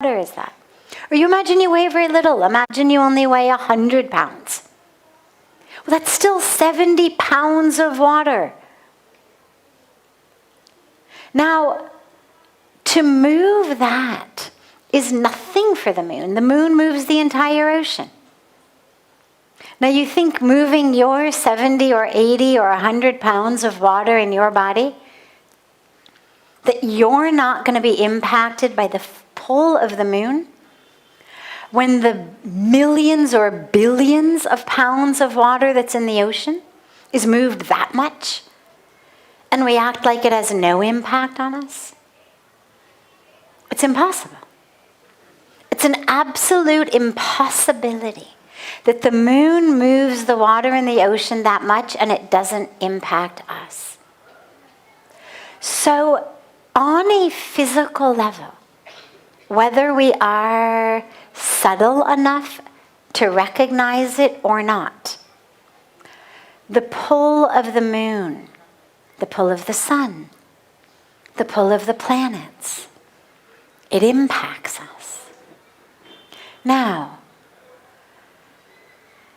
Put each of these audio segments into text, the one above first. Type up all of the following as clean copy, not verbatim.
water is that? Or you imagine you weigh very little. Imagine you only weigh 100 pounds. Well, that's still 70 pounds of water. Now, to move that is nothing for the moon. The moon moves the entire ocean. Now, you think moving your 70 or 80 or 100 pounds of water in your body, that you're not going to be impacted by the pull of the moon? When the millions or billions of pounds of water that's in the ocean is moved that much, and we act like it has no impact on us? It's impossible. It's an absolute impossibility that the moon moves the water in the ocean that much and it doesn't impact us. So, on a physical level, whether we are subtle enough to recognize it or not, the pull of the moon, the pull of the sun, the pull of the planets, it impacts us. Now,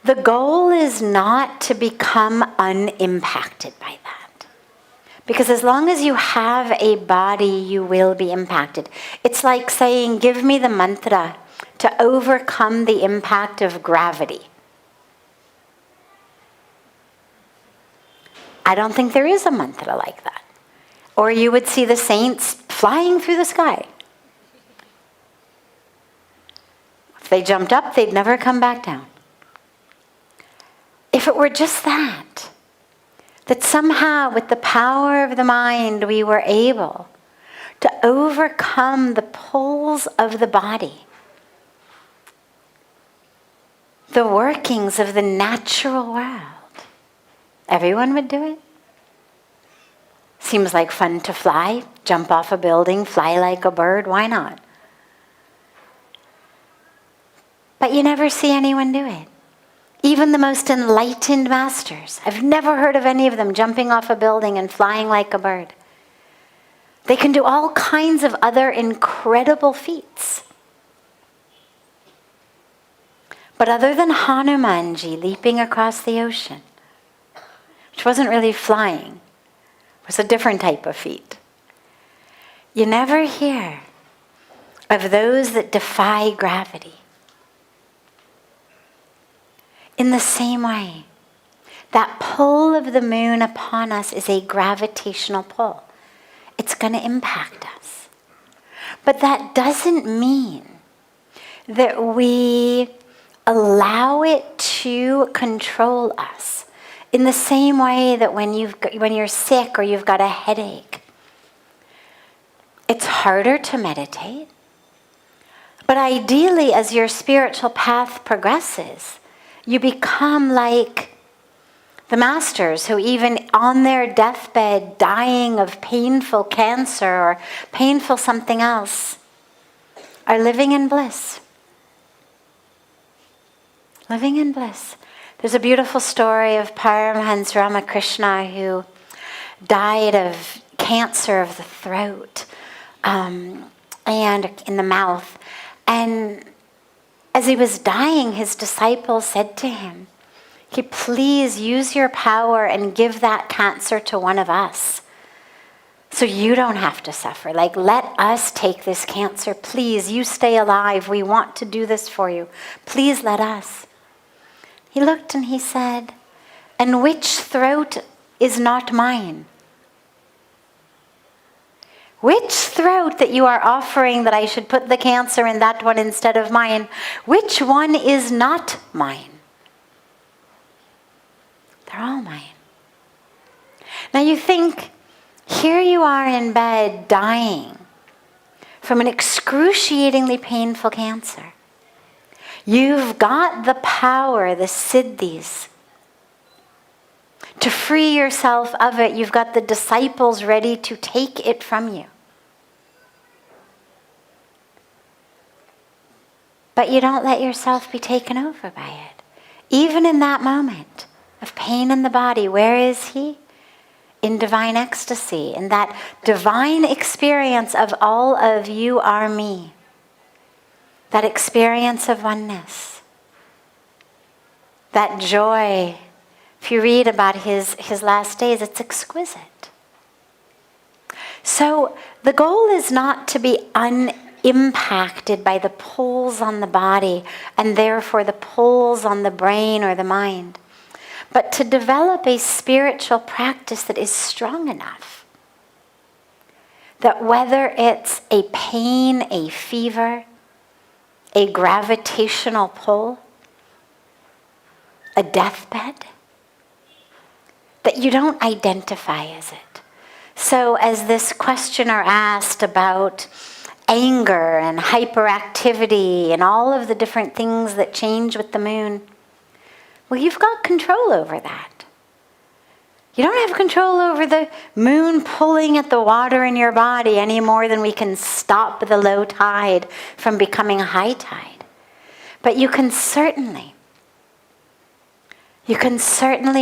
the goal is not to become unimpacted by that. Because as long as you have a body, you will be impacted. It's like saying, give me the mantra to overcome the impact of gravity. I don't think there is a mantra like that. Or you would see the saints flying through the sky. If they jumped up, they'd never come back down. If it were just that somehow with the power of the mind we were able to overcome the pulls of the body, the workings of the natural world, everyone would do it. Seems like fun to fly, jump off a building, fly like a bird, why not? But you never see anyone do it. Even the most enlightened masters, I've never heard of any of them jumping off a building and flying like a bird. They can do all kinds of other incredible feats. But other than Hanumanji leaping across the ocean, which wasn't really flying, it was a different type of feat, you never hear of those that defy gravity. In the same way, that pull of the moon upon us is a gravitational pull. It's going to impact us. But that doesn't mean that we allow it to control us. In the same way that when you're sick or you've got a headache, it's harder to meditate. But ideally, as your spiritual path progresses, you become like the masters who, even on their deathbed, dying of painful cancer or painful something else, are living in bliss. Living in bliss. There's a beautiful story of Paramahansa Ramakrishna who died of cancer of the throat and in the mouth. And as he was dying, his disciples said to him, please use your power and give that cancer to one of us so you don't have to suffer. Like, let us take this cancer. Please, you stay alive. We want to do this for you. Please let us. He looked and he said, and which throat is not mine? Which throat that you are offering that I should put the cancer in that one instead of mine, which one is not mine? They're all mine. Now you think, here you are in bed dying from an excruciatingly painful cancer. You've got the power, the siddhis, to free yourself of it. You've got the disciples ready to take it from you. But you don't let yourself be taken over by it. Even in that moment of pain in the body, where is he? In divine ecstasy, in that divine experience of all of you are me. that experience of oneness, that joy. If you read about his last days, it's exquisite. So the goal is not to be unimpacted by the pulls on the body and therefore the pulls on the brain or the mind, but to develop a spiritual practice that is strong enough that whether it's a pain, a fever, a gravitational pull, a deathbed, that you don't identify as it. So as this questioner asked about anger and hyperactivity and all of the different things that change with the moon, well, you've got control over that. You don't have control over the moon pulling at the water in your body any more than we can stop the low tide from becoming a high tide. But you can certainly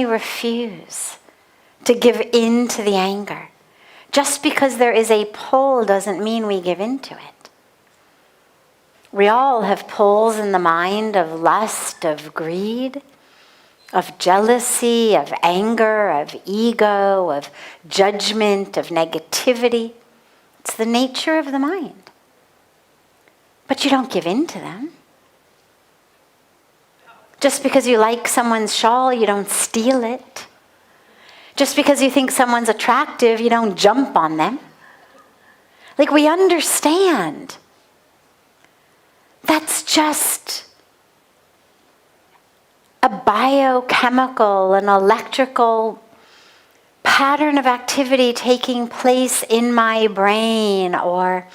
refuse to give in to the anger. Just because there is a pull doesn't mean we give in to it. We all have pulls in the mind of lust, of greed, of jealousy, of anger, of ego, of judgment, of negativity. It's the nature of the mind. But you don't give in to them. Just because you like someone's shawl, you don't steal it. Just because you think someone's attractive, you don't jump on them. Like, we understand. That's just a biochemical, an electrical pattern of activity taking place in my brain or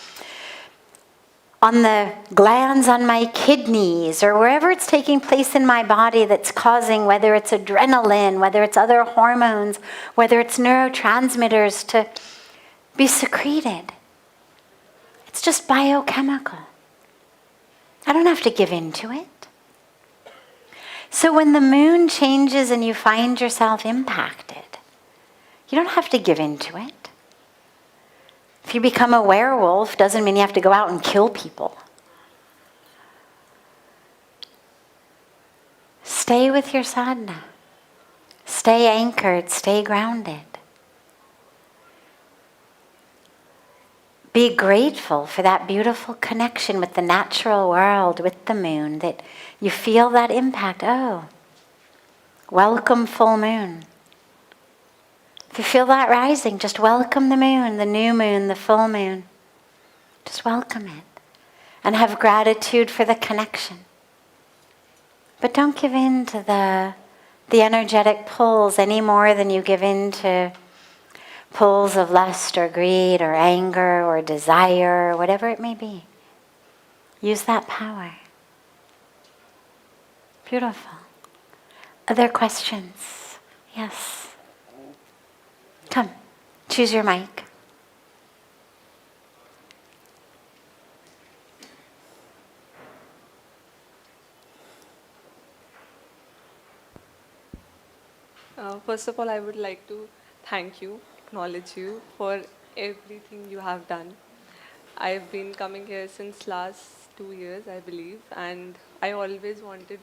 on the glands on my kidneys or wherever it's taking place in my body that's causing, whether it's adrenaline, whether it's other hormones, whether it's neurotransmitters to be secreted. It's just biochemical. I don't have to give in to it. So when the moon changes and you find yourself impacted, you don't have to give in to it. If you become a werewolf, doesn't mean you have to go out and kill people. Stay with your sadhana. Stay anchored, stay grounded. Be grateful for that beautiful connection with the natural world, with the moon, that you feel that impact. Oh, welcome full moon. If you feel that rising, just welcome the moon, the new moon, the full moon. Just welcome it and have gratitude for the connection. But don't give in to the energetic pulls any more than you give in to pulls of lust or greed or anger or desire or whatever it may be. Use that power. Beautiful. Other questions? Yes. Come, choose your mic. First of all, I would like to thank you, acknowledge you for everything you have done. I've been coming here since last 2 years, I believe, and I always wanted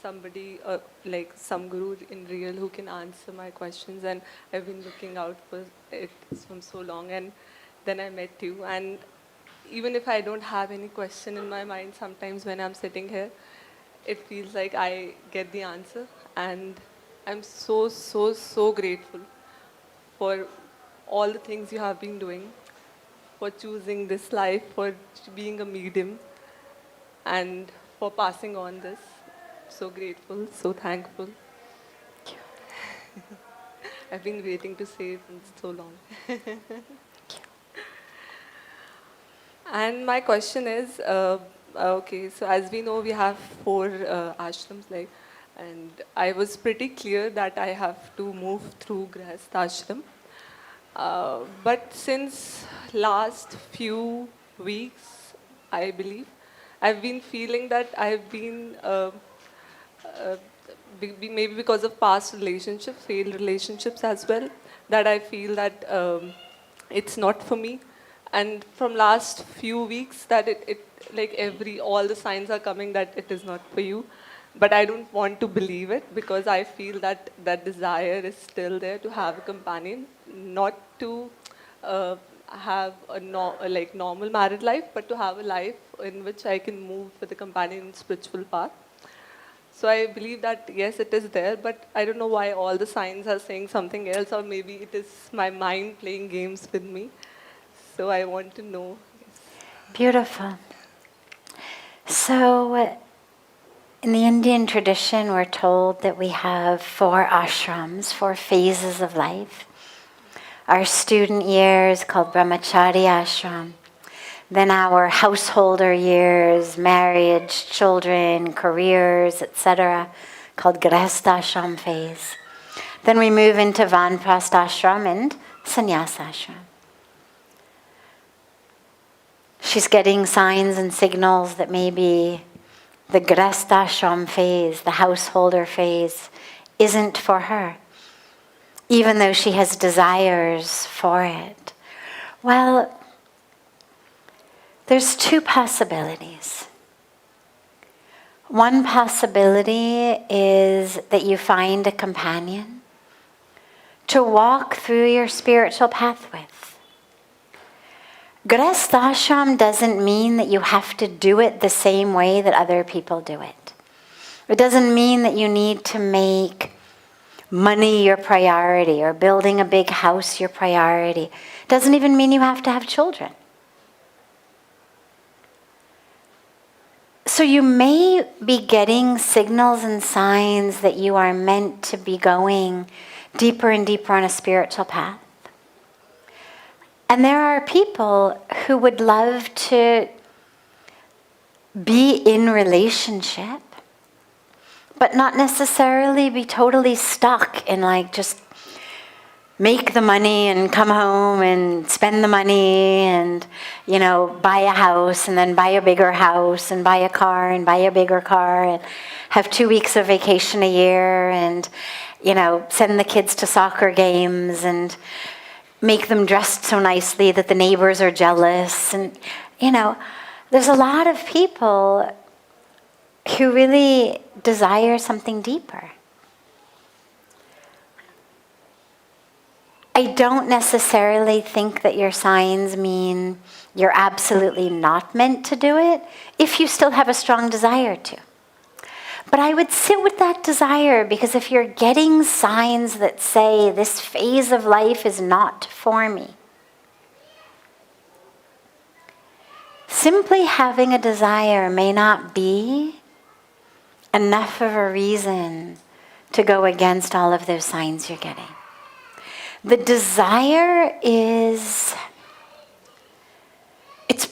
somebody, like some guru in real who can answer my questions, and I've been looking out for it from so long, and then I met you. And even if I don't have any question in my mind, sometimes when I'm sitting here, it feels like I get the answer, and I'm so, so, so grateful for all the things you have been doing, for choosing this life, for being a medium, and for passing on this. So grateful, so thankful. I've been waiting to say it for so long. And my question is, okay, so as we know, we have 4 ashrams, like, and I was pretty clear that I have to move through grahast ashram. But since last few weeks, I believe, I've been feeling that I've been, maybe because of past relationships, failed relationships as well, that I feel that it's not for me. And from last few weeks that it like all the signs are coming that it is not for you. But I don't want to believe it because I feel that that desire is still there to have a companion, not to uh, have a normal married life, but to have a life in which I can move with a companion in spiritual path. So I believe that yes, it is there, but I don't know why all the signs are saying something else, or maybe it is my mind playing games with me. So I want to know. Beautiful. So, in the Indian tradition, we're told that we have 4 ashrams, 4 phases of life. Our student years called brahmacharya ashram. Then our householder years, marriage, children, careers, etc., called grahast ashram phase. Then we move into vanprastha ashram and sannyas ashram. She's getting signs and signals that maybe the grahast ashram phase, the householder phase, isn't for her, even though she has desires for it. Well, there's 2 possibilities. One possibility is that you find a companion to walk through your spiritual path with. Grahast ashram doesn't mean that you have to do it the same way that other people do it. It doesn't mean that you need to make money your priority or building a big house your priority. It doesn't even mean you have to have children. So you may be getting signals and signs that you are meant to be going deeper and deeper on a spiritual path. And there are people who would love to be in relationship, but not necessarily be totally stuck in just make the money and come home and spend the money and, buy a house and then buy a bigger house and buy a car and buy a bigger car and have 2 weeks of vacation a year and, send the kids to soccer games and make them dressed so nicely that the neighbors are jealous. And, there's a lot of people who really desire something deeper. I don't necessarily think that your signs mean you're absolutely not meant to do it if you still have a strong desire to. But I would sit with that desire, because if you're getting signs that say this phase of life is not for me, simply having a desire may not be enough of a reason to go against all of those signs you're getting. The desire it's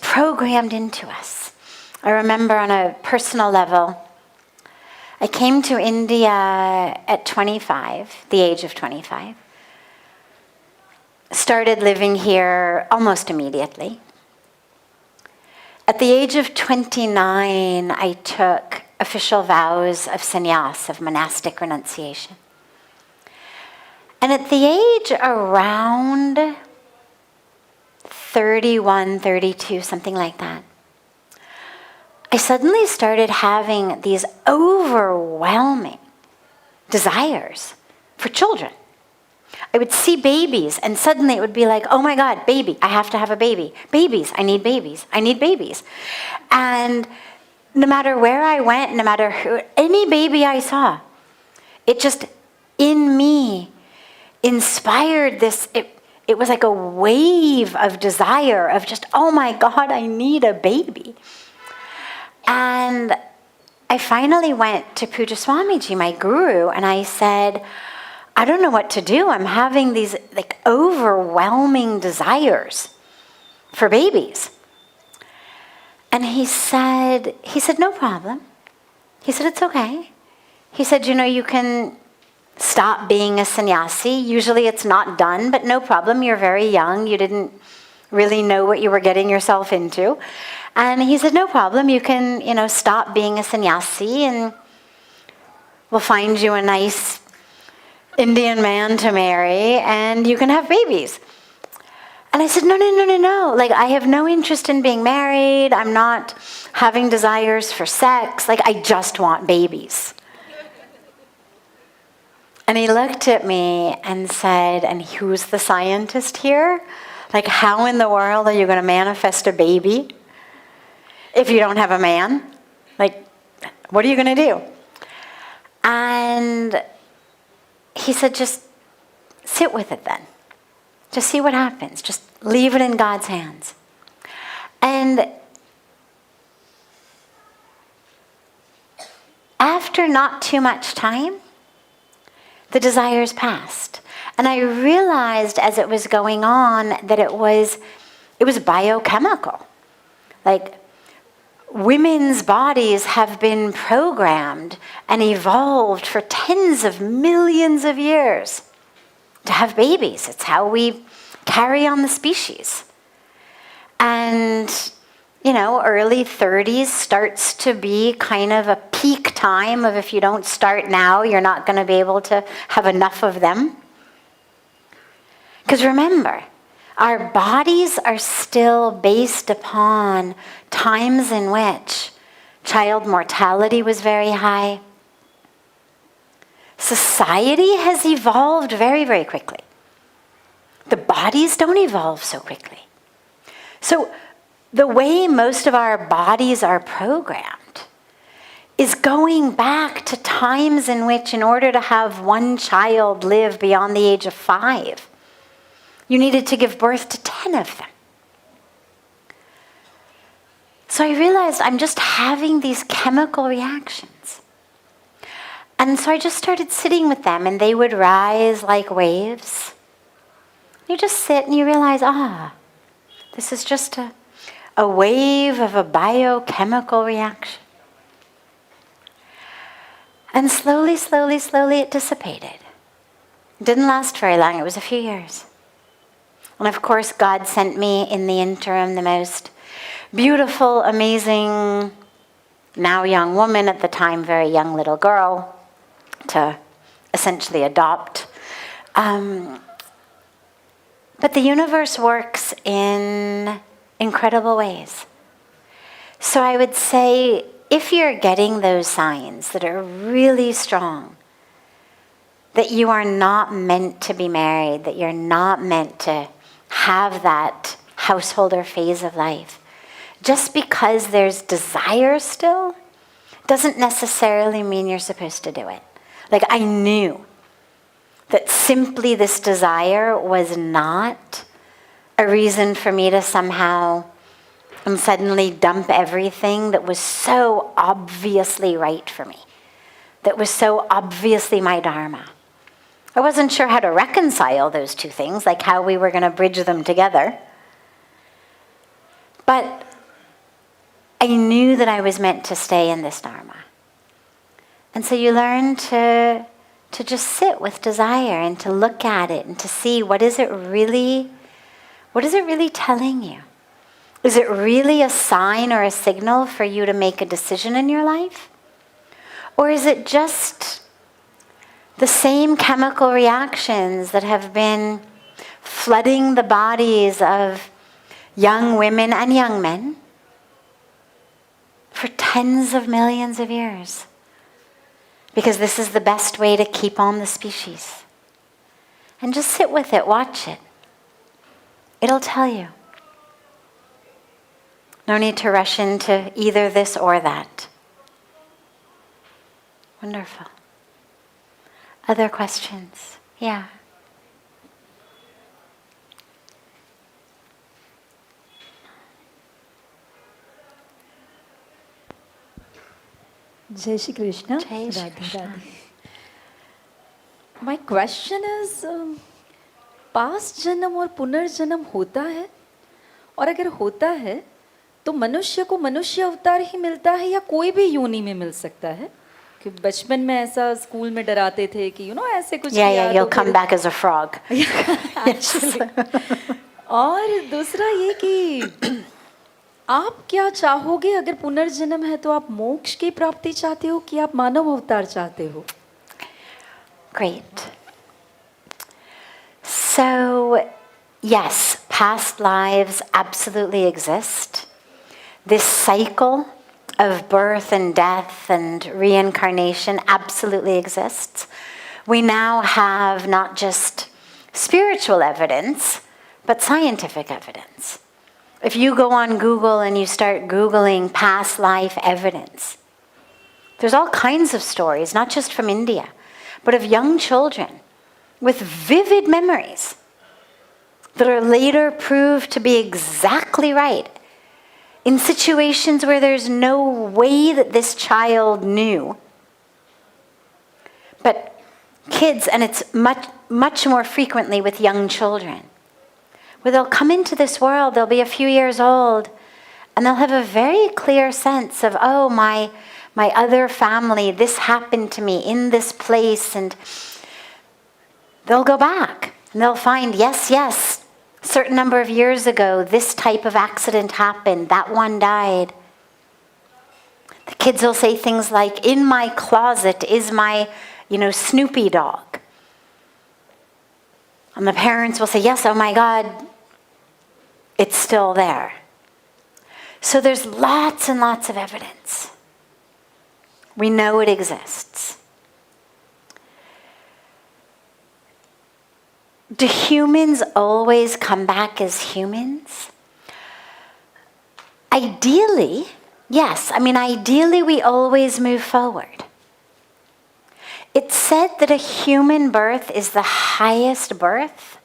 programmed into us. I remember on a personal level, I came to India at 25, the age of 25. Started living here almost immediately. At the age of 29, I took official vows of sannyas, of monastic renunciation. And at the age around 31, 32, something like that, I suddenly started having these overwhelming desires for children. I would see babies, and suddenly it would be like, oh my God, baby, I have to have a baby. Babies, I need babies. I need babies. And no matter where I went, no matter who, any baby I saw, it just, in me, inspired this, it was like a wave of desire of just, oh my God, I need a baby. And I finally went to Puja Swamiji, my guru, and I said, I don't know what to do. I'm having these overwhelming desires for babies. And he said, no problem. He said, it's okay. He said, you can stop being a sannyasi. Usually it's not done, but no problem. You're very young. You didn't really know what you were getting yourself into. And he said, no problem. You can, stop being a sannyasi, and we'll find you a nice Indian man to marry, and you can have babies. And I said, no. Like, I have no interest in being married. I'm not having desires for sex. Like, I just want babies. And he looked at me and said, and who's the scientist here? Like, how in the world are you going to manifest a baby if you don't have a man? Like, what are you going to do? And he said, just sit with it then. Just see what happens. Just leave it in God's hands. And after not too much time, the desires passed. And I realized as it was going on that it was biochemical. Like, women's bodies have been programmed and evolved for tens of millions of years to have babies. It's how we carry on the species. And, early 30s starts to be kind of a peak time of if you don't start now, you're not going to be able to have enough of them. Because remember, our bodies are still based upon times in which child mortality was very high. Society has evolved very, very quickly. The bodies don't evolve so quickly. So the way most of our bodies are programmed is going back to times in which, in order to have one child live beyond the age of 5, you needed to give birth to 10 of them. So I realized I'm just having these chemical reactions. And so I just started sitting with them, and they would rise like waves. You just sit and you realize, this is just a wave of a biochemical reaction. And slowly it dissipated. It didn't last very long. It was a few years. And of course, God sent me in the interim the most beautiful, amazing, now young woman, at the time very young little girl, to essentially adopt. But the universe works in incredible ways. So I would say, if you're getting those signs that are really strong, that you are not meant to be married, that you're not meant to have that householder phase of life, just because there's desire still, doesn't necessarily mean you're supposed to do it. Like, I knew that simply this desire was not a reason for me to somehow and suddenly dump everything that was so obviously right for me, that was so obviously my dharma. I wasn't sure how to reconcile those two things, like how we were going to bridge them together. But I knew that I was meant to stay in this dharma. And so you learn to just sit with desire and to look at it and to see what is it really telling you? Is it really a sign or a signal for you to make a decision in your life? Or is it just the same chemical reactions that have been flooding the bodies of young women and young men for tens of millions of years? Because this is the best way to keep on the species. And just sit with it, watch it. It'll tell you. No need to rush into either this or that. Wonderful. Other questions? Yeah. Jai Shri Krishna. Jai Shri Krishna. Radhe. My question is, past जन्म और पुनर्जन्म होता है? और अगर होता है तो मनुष्य को मनुष्य अवतार ही मिलता है या कोई भी योनि में मिल सकता है? कि बचपन में ऐसा स्कूल में डराते थे कि ऐसे कुछ Yeah, you'll come back as a frog. और दूसरा ये कि आप क्या चाहोगे अगर पुनर्जन्म है तो आप मोक्ष की प्राप्ति चाहते हो कि आप मानव अवतार चाहते हो? Great. So, yes, past lives absolutely exist. This cycle of birth and death and reincarnation absolutely exists. We now have not just spiritual evidence, but scientific evidence. If you go on Google and you start Googling past life evidence, there's all kinds of stories, not just from India, but of young children with vivid memories that are later proved to be exactly right in situations where there's no way that this child knew. But kids, and it's much more frequently with young children, where they'll come into this world, they'll be a few years old, and they'll have a very clear sense of, oh, my other family, this happened to me in this place, and they'll go back and they'll find, yes, certain number of years ago, this type of accident happened, that one died. The kids will say things like, in my closet is my, Snoopy dog. And the parents will say, yes, oh my God, it's still there. So there's lots and lots of evidence. We know it exists. Do humans always come back as humans? Ideally, yes. Ideally we always move forward. It's said that a human birth is the highest birth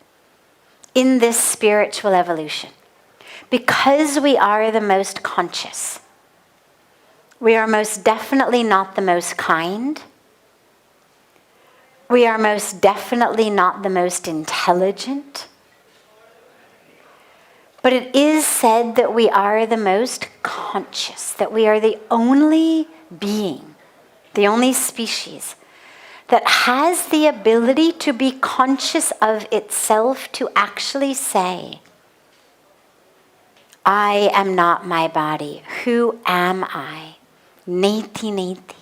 in this spiritual evolution because we are the most conscious. We are most definitely not the most kind. We are most definitely not the most intelligent. But it is said that we are the most conscious, that we are the only being, the only species that has the ability to be conscious of itself, to actually say, I am not my body. Who am I? Neti neti.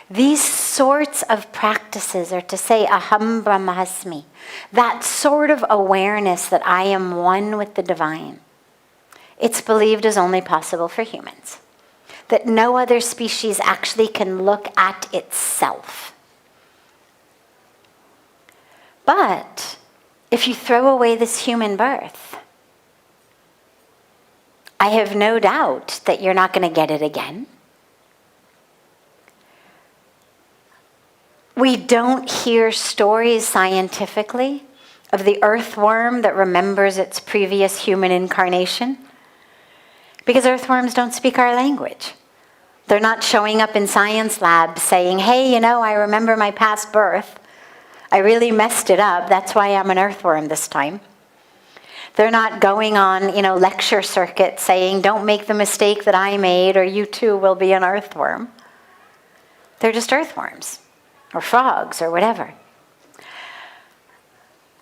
These sorts of practices are to say, aham brahmasmi, that sort of awareness that I am one with the divine. It's believed is only possible for humans. That no other species actually can look at itself. But if you throw away this human birth, I have no doubt that you're not going to get it again. We don't hear stories scientifically of the earthworm that remembers its previous human incarnation because earthworms don't speak our language. They're not showing up in science labs saying, hey, I remember my past birth. I really messed it up. That's why I'm an earthworm this time. They're not going on, lecture circuit saying, don't make the mistake that I made or you too will be an earthworm. They're just earthworms. Or frogs, or whatever.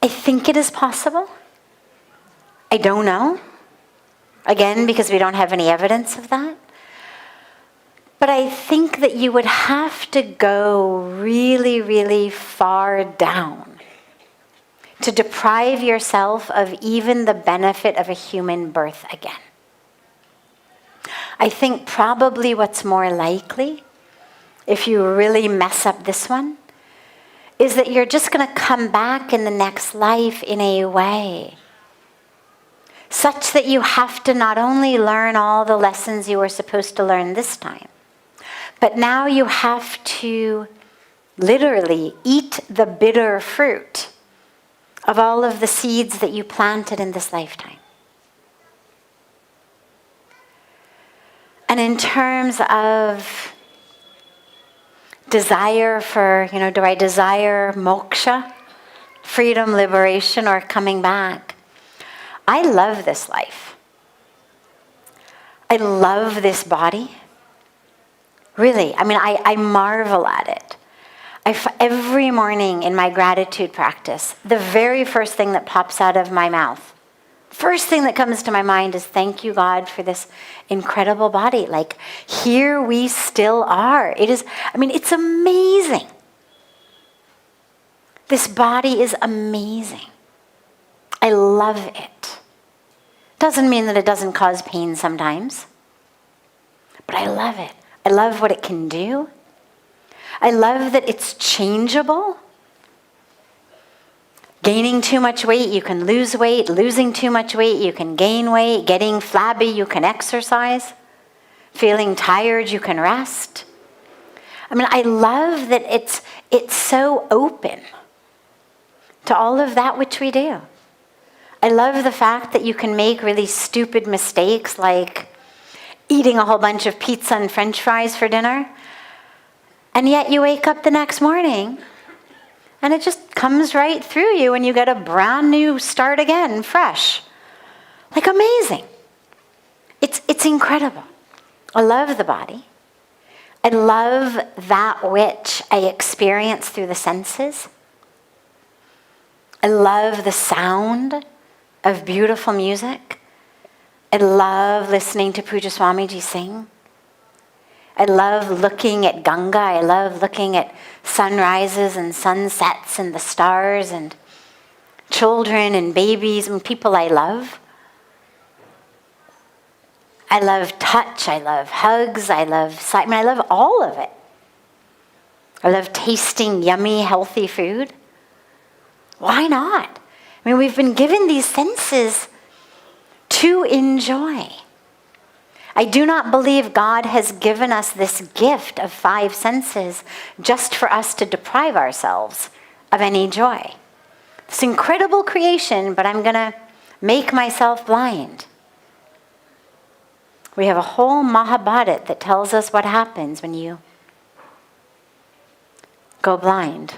I think it is possible. I don't know. Again, because we don't have any evidence of that. But I think that you would have to go really, really far down to deprive yourself of even the benefit of a human birth again. I think probably what's more likely, if you really mess up this one, is that you're just going to come back in the next life in a way such that you have to not only learn all the lessons you were supposed to learn this time, but now you have to literally eat the bitter fruit of all of the seeds that you planted in this lifetime. And in terms of desire for, do I desire moksha, freedom, liberation, or coming back? I love this life. I love this body. Really, I marvel at it. Every morning in my gratitude practice, the very first thing that pops out of my mouth, first thing that comes to my mind is thank you, God, for this incredible body. Like, here we still are. It's amazing. This body is amazing. I love it. Doesn't mean that it doesn't cause pain sometimes. But I love it. I love what it can do. I love that it's changeable. Gaining too much weight, you can lose weight. Losing too much weight, you can gain weight. Getting flabby, you can exercise. Feeling tired, you can rest. I mean, I love that it's so open to all of that which we do. I love the fact that you can make really stupid mistakes like eating a whole bunch of pizza and French fries for dinner, and yet you wake up the next morning and it just comes right through you and you get a brand new start again, fresh. Like amazing. It's incredible. I love the body. I love that which I experience through the senses. I love the sound of beautiful music. I love listening to Puja Swamiji sing. I love looking at Ganga. I love looking at sunrises and sunsets and the stars and children and babies and people I love. I love touch. I love hugs. I love sight. I mean, I love all of it. I love tasting yummy, healthy food. Why not? I mean, we've been given these senses to enjoy. I do not believe God has given us this gift of 5 senses just for us to deprive ourselves of any joy. It's incredible creation, but I'm going to make myself blind. We have a whole Mahabharat that tells us what happens when you go blind.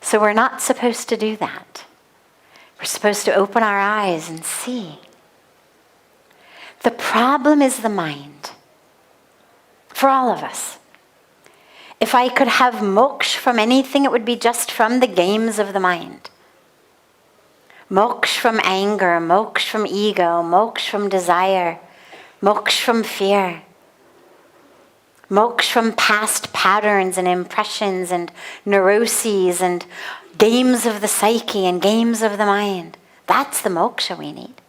So we're not supposed to do that. We're supposed to open our eyes and see. The problem is the mind. For all of us. If I could have moksha from anything, it would be just from the games of the mind. Moksha from anger, moksha from ego, moksha from desire, moksha from fear. Moksha from past patterns and impressions and neuroses and games of the psyche and games of the mind. That's the moksha we need.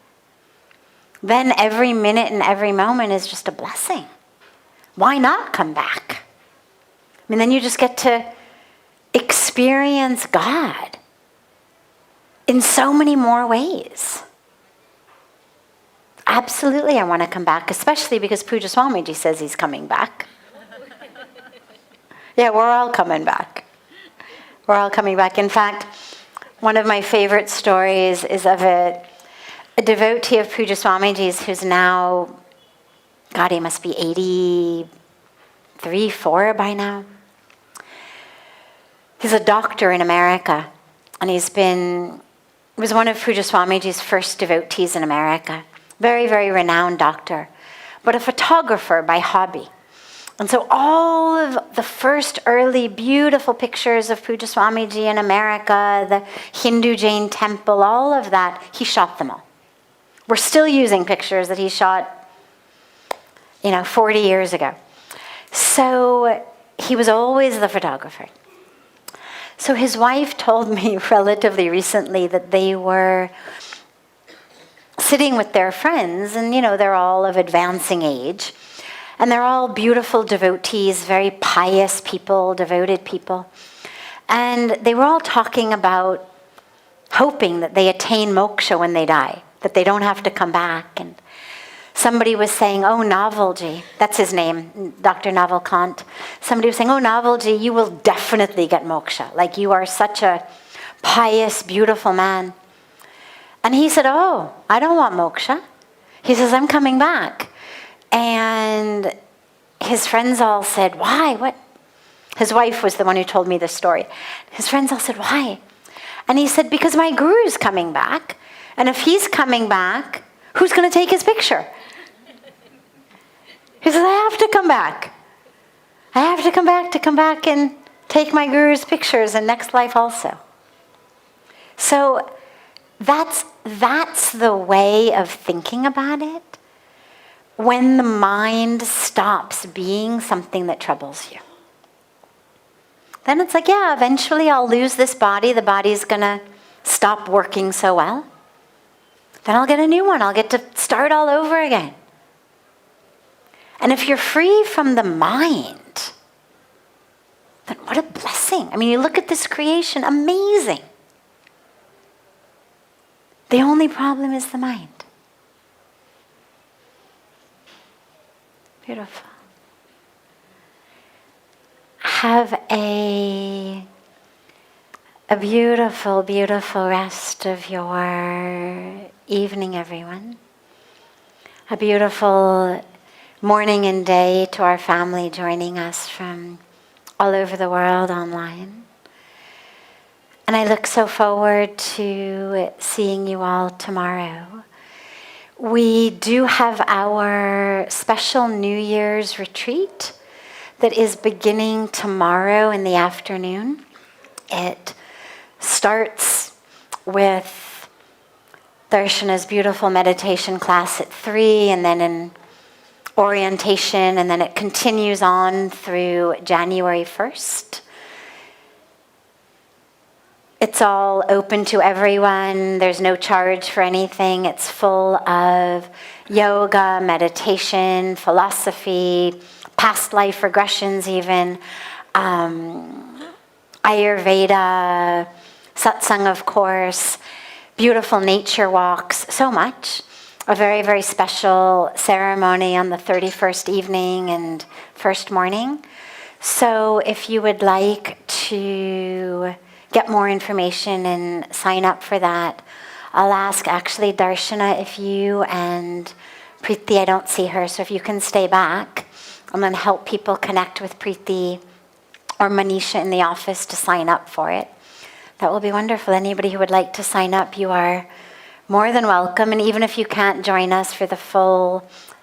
Then every minute and every moment is just a blessing. Why not come back? I mean, then you just get to experience God in so many more ways. Absolutely, I want to come back, especially because Puja Swamiji says he's coming back. Yeah, we're all coming back. We're all coming back. In fact, one of my favorite stories is of a devotee of Puja Swamiji's who's now, God, he must be 83, 4 by now. He's a doctor in America, and he was one of Puja Swamiji's first devotees in America. Very, very renowned doctor, but a photographer by hobby. And so all of the first early beautiful pictures of Puja Swamiji in America, the Hindu Jain temple, all of that, he shot them all. We're still using pictures that he shot, 40 years ago. So he was always the photographer. So his wife told me relatively recently that they were sitting with their friends, and they're all of advancing age. And they're all beautiful devotees, very pious people, devoted people. And they were all talking about hoping that they attain moksha when they die, that they don't have to come back. And somebody was saying, oh, Navalji, that's his name, Dr. Naval Kant. Somebody was saying, oh, Navalji, you will definitely get moksha. Like, you are such a pious, beautiful man. And he said, oh, I don't want moksha. He says, I'm coming back. And his friends all said, why? What? His wife was the one who told me this story. His friends all said, why? And he said, because my guru's coming back. And if he's coming back, who's going to take his picture? He says, I have to come back. I have to come back and take my guru's pictures in next life also. So that's the way of thinking about it. When the mind stops being something that troubles you. Then it's like, yeah, eventually I'll lose this body. The body's going to stop working so well. then I'll get a new one. I'll get to start all over again. And if you're free from the mind, then what a blessing. I mean, you look at this creation, amazing. The only problem is the mind. Beautiful. Have a beautiful, beautiful rest of your evening, everyone. A beautiful morning and day to our family joining us from all over the world online. And I look so forward to seeing you all tomorrow. We do have our special New Year's retreat that is beginning tomorrow in the afternoon. It starts with Darshana's beautiful meditation class at 3, and then an orientation, and then it continues on through January 1st. It's all open to everyone. There's no charge for anything. It's full of yoga, meditation, philosophy, past life regressions even, Ayurveda, Satsang, of course, beautiful nature walks, so much. A very, very special ceremony on the 31st evening and first morning. So if you would like to get more information and sign up for that, I'll ask actually Darshana if you and Preeti, I don't see her, so if you can stay back, I'm going to help people connect with Preeti or Manisha in the office to sign up for it. That will be wonderful. Anybody who would like to sign up, you are more than welcome. And even if you can't join us for the full